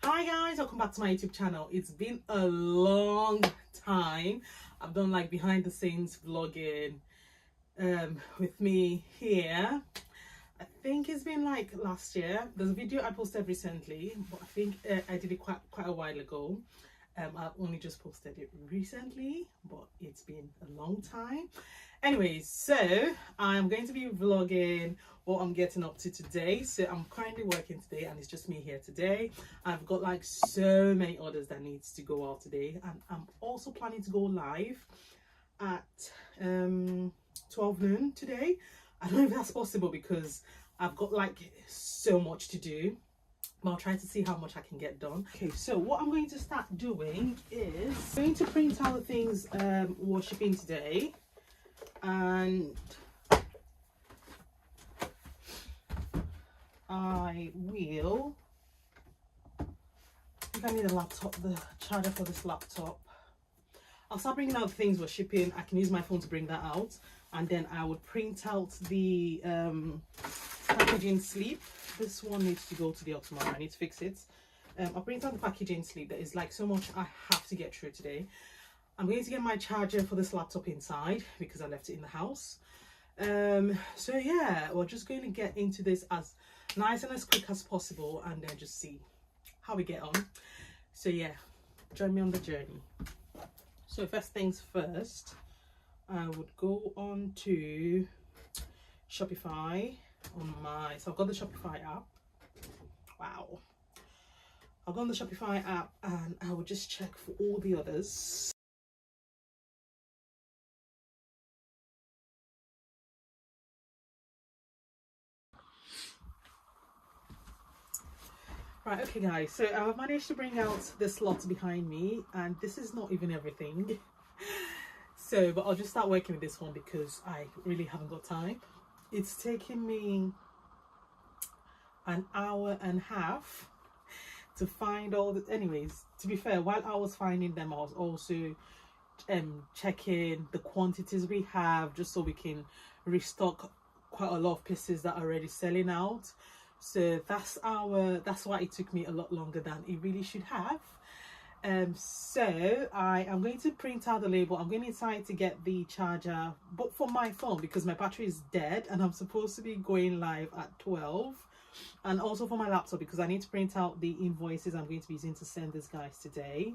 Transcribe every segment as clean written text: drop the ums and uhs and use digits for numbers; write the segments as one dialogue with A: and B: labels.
A: Hi guys, welcome back to my YouTube channel. It's been a long time. I've done like behind the scenes vlogging with me here. I think it's been like last year. There's a video I posted recently, but I think I did it quite a while ago. I've only just posted it recently, but it's been a long time. Anyways, so I'm going to be vlogging what I'm getting up to today. So I'm currently working today and it's just me here today. I've got like so many orders that needs to go out today, and I'm also planning to go live at 12 noon today. I don't know if that's possible because I've got like so much to do, but I'll try to see how much I can get done. Okay, so what I'm going to start doing is going to print out the things we're shipping today, and I will, I think I need a laptop, the charger for this laptop. I'll start bringing out the things we're shipping. I can use my phone to bring that out, and then I would print out the packaging sleeve. This one needs to go to the tomorrow. I need to fix it. I'll print out the packaging sleeve. There is like so much I have to get through today. I'm going to get my charger for this laptop inside because I left it in the house. So yeah, we're just going to get into this as nice and as quick as possible, and then just see how we get on. So yeah, join me on the journey. So first things first, I would go on to Shopify on my, so I've got the Shopify app. Wow. I'll go on the Shopify app and I will just check for all the others. Right, okay guys, so I've managed to bring out this lot behind me, and this is not even everything. So, but I'll just start working with this one because I really haven't got time. It's taken me an hour and a half to find all the, anyways, to be fair, while I was finding them, I was also checking the quantities we have, just so we can restock quite a lot of pieces that are already selling out. So that's why it took me a lot longer than it really should have. So I am going to print out the label. I'm going to try to get the charger, but for my phone, because my battery is dead and I'm supposed to be going live at 12, and also for my laptop because I need to print out the invoices I'm going to be using to send these guys today.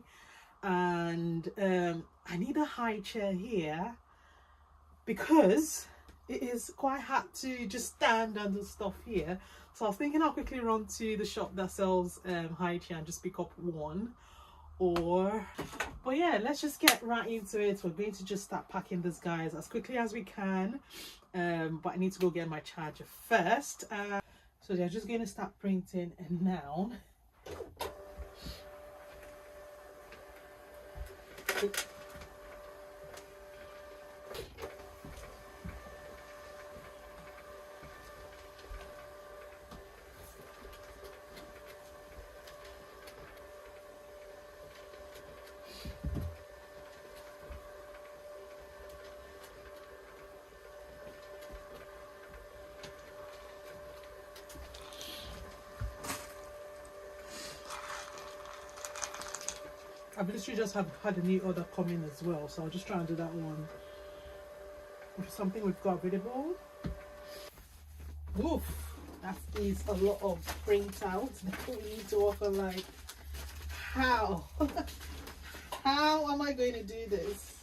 A: And I need a high chair here because it is quite hard to just stand and do stuff here. So I was thinking I'll quickly run to the shop that sells high chair and just pick up one. But yeah, let's just get right into it. We're going to just start packing these guys as quickly as we can. But I need to go get my charger first. So they're just going to start printing now. I've literally just had a new order come in as well, so I'll just try and do that one, which is something we've got available. Oof, that is a lot of printout that we need to offer. Like, how? How am I going to do this?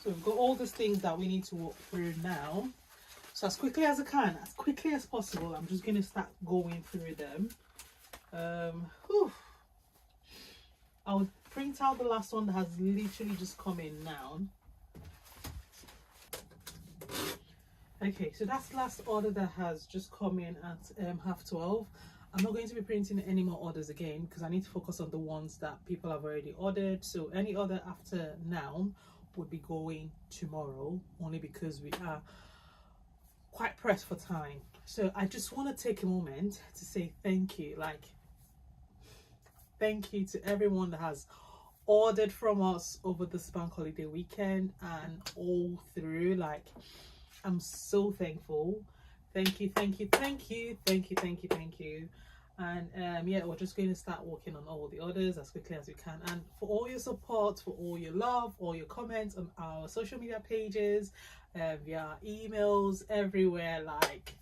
A: So we've got all these things that we need to walk through now. So as quickly as I can, as quickly as possible, I'm just going to start going through them. I'll print out the last one that has literally just come in now. Okay, so that's the last order that has just come in at 12:30. I'm not going to be printing any more orders again because I need to focus on the ones that people have already ordered. So any order after now would be going tomorrow, only because we are quite pressed for time. So I just want to take a moment to say thank you, like thank you to everyone that has ordered from us over this bank holiday weekend and all through. Like, I'm so thankful. Thank you, thank you, thank you, thank you, thank you, thank you. And yeah, we're just going to start working on all the orders as quickly as we can. And for all your support, for all your love, all your comments on our social media pages, via emails, everywhere, like,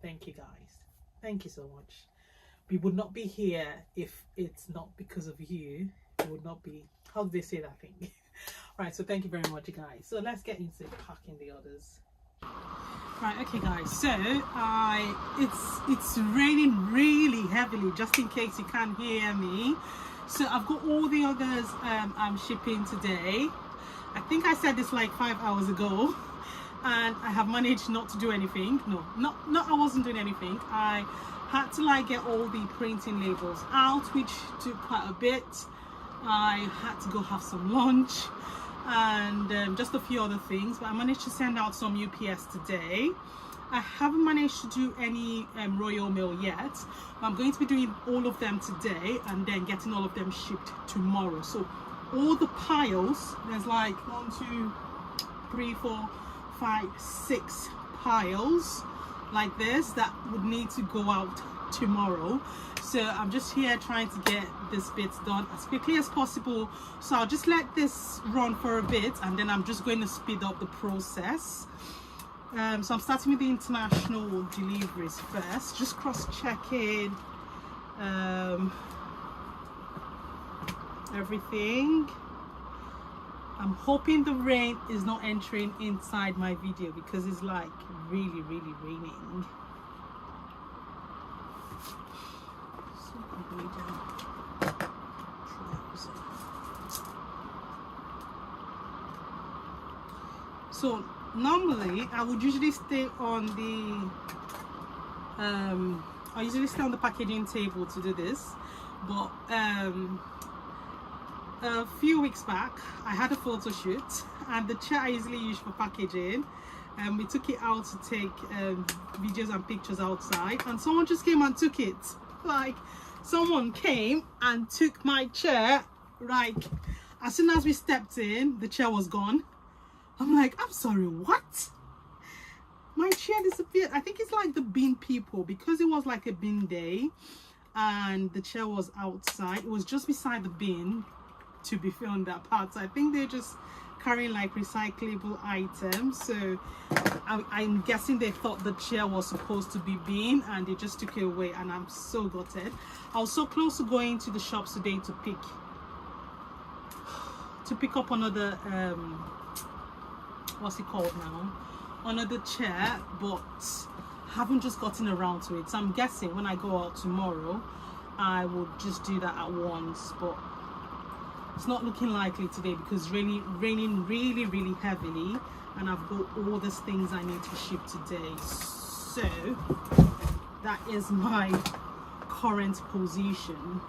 A: thank you guys. Thank you so much. We would not be here if it's not because of you. We would not be, how do they say that thing? Right, so thank you very much, guys. So let's get into packing the orders. Right, okay guys, so it's raining really heavily, just in case you can't hear me. So I've got all the orders I'm shipping today. I think I said this like 5 hours ago, and I have managed not to do anything. No, I wasn't doing anything. I had to like get all the printing labels out, which took quite a bit. I had to go have some lunch and just a few other things, but I managed to send out some UPS today. I haven't managed to do any Royal Mail yet. I'm going to be doing all of them today and then getting all of them shipped tomorrow. So all the piles, there's like 1, 2, 3, 4, 5, 6 piles like this that would need to go out tomorrow. So I'm just here trying to get this bit done as quickly as possible. So I'll just let this run for a bit and then I'm just going to speed up the process. So I'm starting with the international deliveries first, just cross-checking everything. I'm hoping the rain is not entering inside my video because it's like really raining. So normally I would usually stay on the I usually stay on the packaging table to do this, but a few weeks back I had a photo shoot and the chair I usually use for packaging, and we took it out to take videos and pictures outside, and someone just came and took it. Like, someone came and took my chair. Like, as soon as we stepped in, the chair was gone. I'm like, I'm sorry, what? My chair disappeared. I think it's like the bin people, because it was like a bin day and the chair was outside. It was just beside the bin to be filmed that part. So I think they're just carrying like recyclable items. So I'm guessing they thought the chair was supposed to be bin and they just took it away, and I'm so gutted. I was so close to going to the shops today to pick up another what's it called now, another chair, but haven't just gotten around to it. So I'm guessing when I go out tomorrow I will just do that at once, but it's not looking likely today because it's raining really heavily, and I've got all these things I need to ship today. So that is my current position.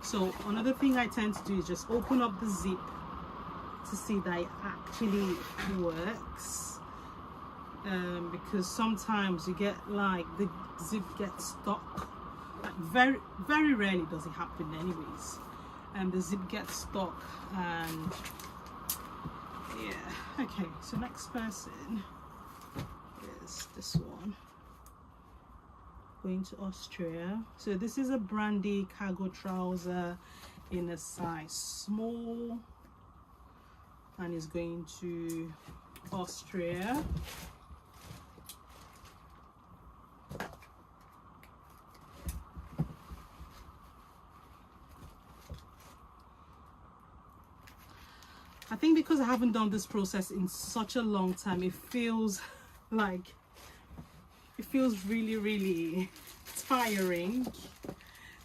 A: So another thing I tend to do is just open up the zip to see that it actually works, because sometimes you get like the zip gets stuck. Like very rarely does it happen anyways, and the zip gets stuck. And yeah, okay, so next person is this one, going to Austria. So this is a brandy cargo trouser in a size small, and is going to Austria. I think because I haven't done this process in such a long time, it feels really tiring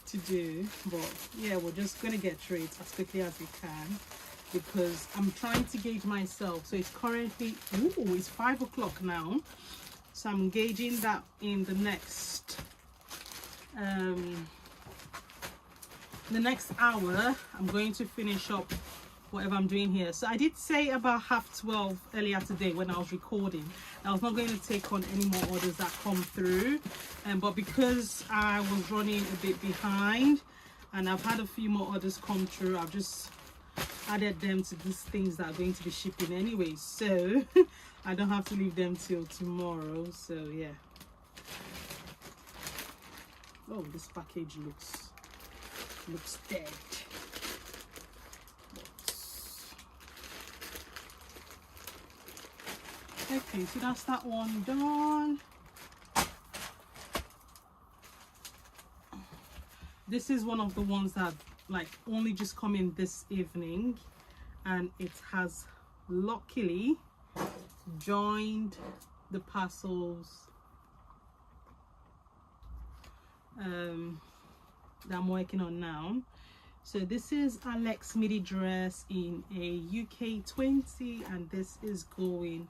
A: to do. But yeah, we're just gonna get through it as quickly as we can, because I'm trying to gauge myself. So it's currently, it's 5 o'clock now, So I'm gauging that in the next hour. I'm going to finish up whatever I'm doing here. So I did say about 12:30 earlier today when I was recording I was not going to take on any more orders that come through, but because I was running a bit behind and I've had a few more orders come through, I've just added them to these things that are going to be shipping anyway, so I don't have to leave them till tomorrow. So yeah. Oh, this package looks dead. Okay, so that's that one done. This is one of the ones that like only just come in this evening, and it has luckily joined the parcels that I'm working on now. So this is Alex midi dress in a UK 20, and this is going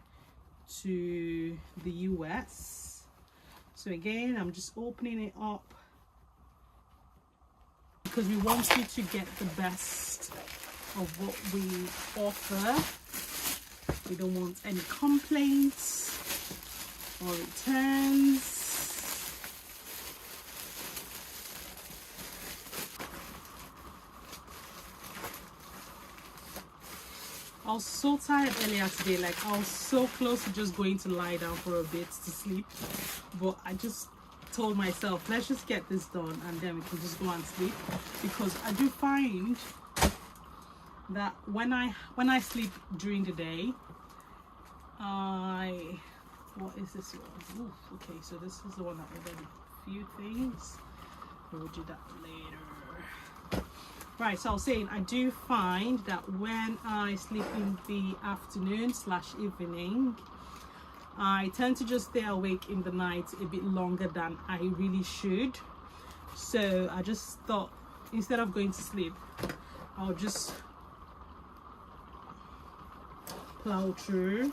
A: to the US. So again, I'm just opening it up because we want you to get the best of what we offer. We don't want any complaints or returns. I was so tired earlier today, like I was so close to just going to lie down for a bit to sleep, but I just told myself, let's just get this done and then we can just go and sleep, because I do find that when I sleep during the day, what is this one? Ooh, okay, so this is the one that ordered a few things. We'll do that later. Right, so I was saying, I do find that when I sleep in the afternoon / evening, I tend to just stay awake in the night a bit longer than I really should. So I just thought, instead of going to sleep, I'll just plow through.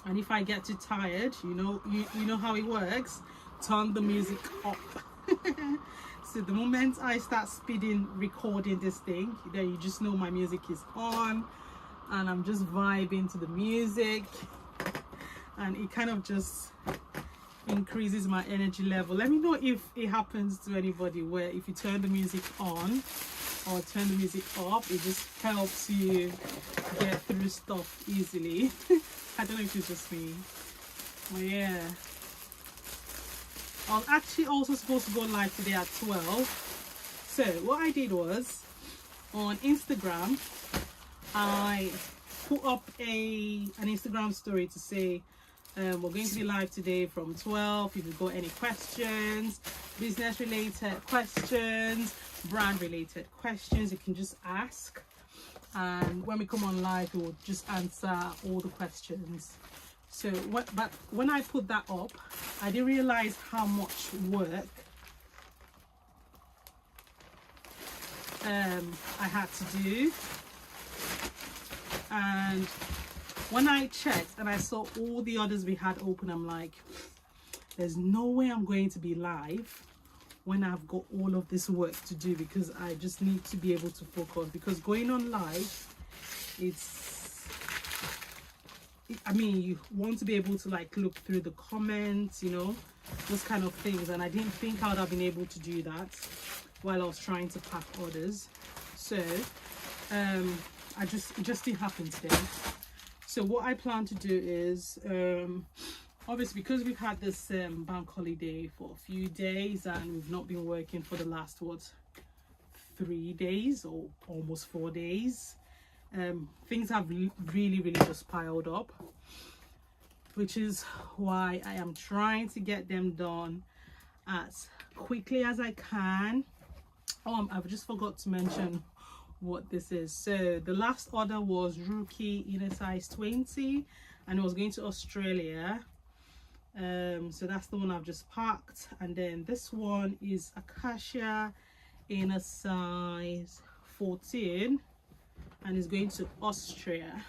A: And if I get too tired, you know how it works, turn the music up. So the moment I start speeding recording this thing, then you just know my music is on and I'm just vibing to the music, and it kind of just increases my energy level. Let me know if it happens to anybody, where if you turn the music on or turn the music off, it just helps you get through stuff easily. I don't know if it's just me, but yeah. I was actually also supposed to go live today at 12. So what I did was, on Instagram, I put up an Instagram story to say we're going to be live today from 12. If you've got any questions, business related questions, brand related questions, you can just ask, and when we come on live we will just answer all the questions. So but when I put that up, I didn't realize how much work I had to do, and when I checked and I saw all the others we had open, I'm like, there's no way I'm going to be live when I've got all of this work to do, because I just need to be able to focus. Because going on live, I mean, you want to be able to like look through the comments, those kind of things, and I didn't think I would have been able to do that while I was trying to pack orders. So it just didn't happen today. So what I plan to do is, obviously because we've had this bank holiday for a few days and we've not been working for the last 3 days or almost 4 days, things have really just piled up, which is why I am trying to get them done as quickly as I can. I've just forgot to mention what this is. So the last order was Rookie in a size 20, and it was going to Australia. So that's the one I've just packed, and then this one is Acacia in a size 14, and it's going to Austria,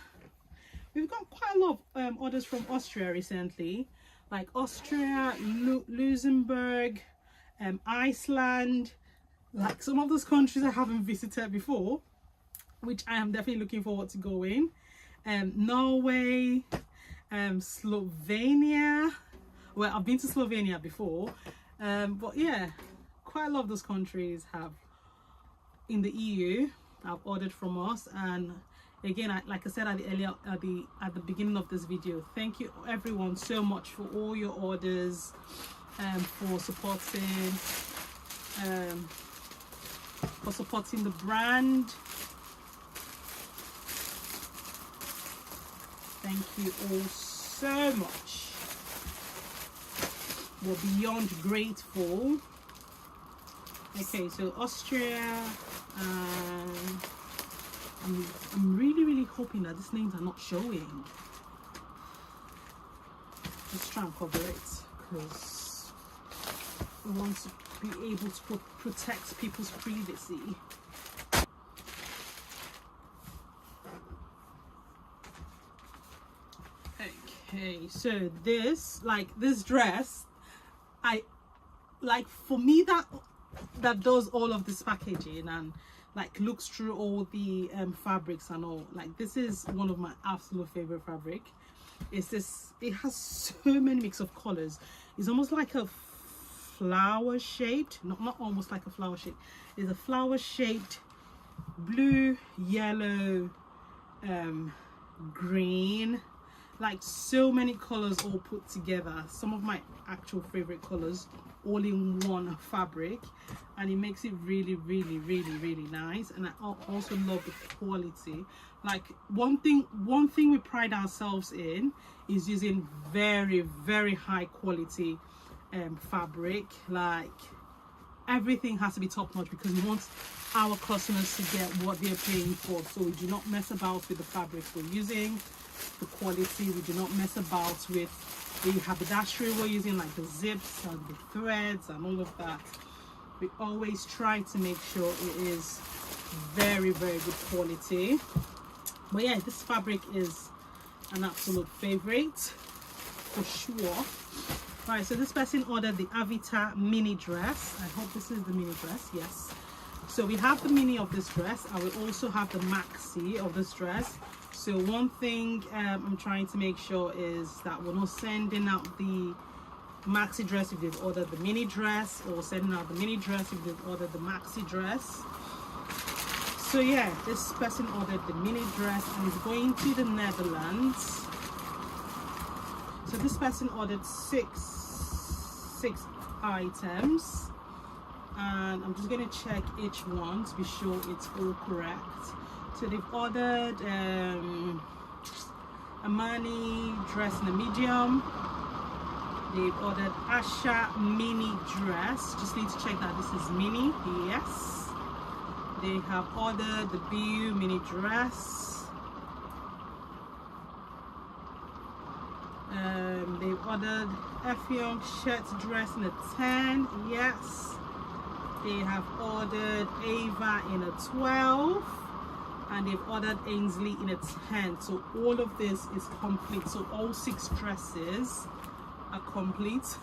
A: we've got quite a lot of orders from Austria recently, like Austria, Luxembourg, Iceland, like some of those countries I haven't visited before, which I am definitely looking forward to going. Norway, Slovenia. Well, I've been to Slovenia before, but yeah, quite a lot of those countries have in the EU have ordered from us. And again, like I said at the beginning of this video, thank you everyone so much for all your orders, for supporting the brand. Thank you all so much. We're beyond grateful. Okay, so Austria, I'm really hoping that these names are not showing. Let's try and cover it, because we want to be able to protect people's privacy. Okay, so this dress, for me, that does all of this packaging and like looks through all the fabrics and all. Like, this is one of my absolute favorite fabric. It has so many mix of colors. It's almost like a flower shaped, not almost like a flower shape. It's a flower shaped blue, yellow, green, like so many colors all put together. Some of my actual favorite colors all in one fabric, and it makes it really nice. And I also love the quality. Like, one thing we pride ourselves in is using very high quality fabric. Like, everything has to be top notch, because we want our customers to get what they're paying for. So we do not mess about with the fabrics we're using, the quality. We do not mess about with the haberdashery we're using, like the zips and the threads and all of that. We always try to make sure it is very good quality. But yeah, this fabric is an absolute favorite for sure. Right, so this person ordered the Avita mini dress. I hope this is the mini dress. Yes. So we have the mini of this dress. I will also have the maxi of this dress. So one thing I'm trying to make sure is that we're not sending out the maxi dress if they've ordered the mini dress, or sending out the mini dress if they've ordered the maxi dress. So yeah, this person ordered the mini dress and is going to the Netherlands. So this person ordered six items, and I'm just going to check each one to be sure it's all correct. So they've ordered a Mani dress in a medium. They've ordered Asha mini dress. Just need to check that this is mini. Yes. They have ordered the BU mini dress. They've ordered Effiong shirt dress in a 10. Yes. They have ordered Ava in a 12. And they've ordered Ainsley in a 10. So all of this is complete. So all 6 dresses are complete.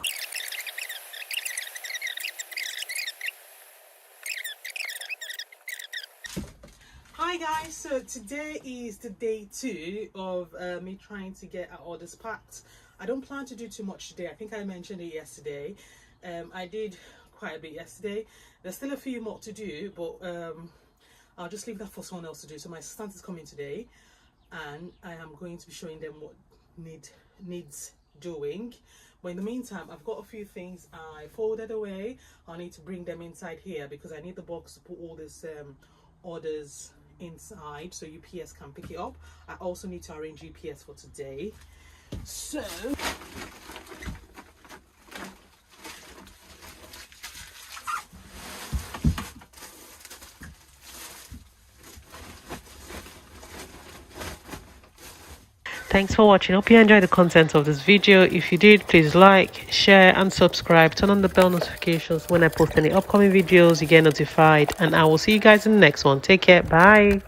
A: Hi guys, so today is the day 2 of me trying to get our orders packed. I don't plan to do too much today. I think I mentioned it yesterday. I did quite a bit yesterday. There's still a few more to do, but I'll just leave that for someone else to do. So my assistant is coming today, and I am going to be showing them what needs doing. But in the meantime, I've got a few things I folded away. I need to bring them inside here because I need the box to put all these orders inside so UPS can pick it up. I also need to arrange UPS for today. So
B: thanks for watching. Hope you enjoyed the content of this video. If you did, please like, share and subscribe. Turn on the bell notifications. When I post any upcoming videos, you get notified, and I will see you guys in the next one. Take care. Bye.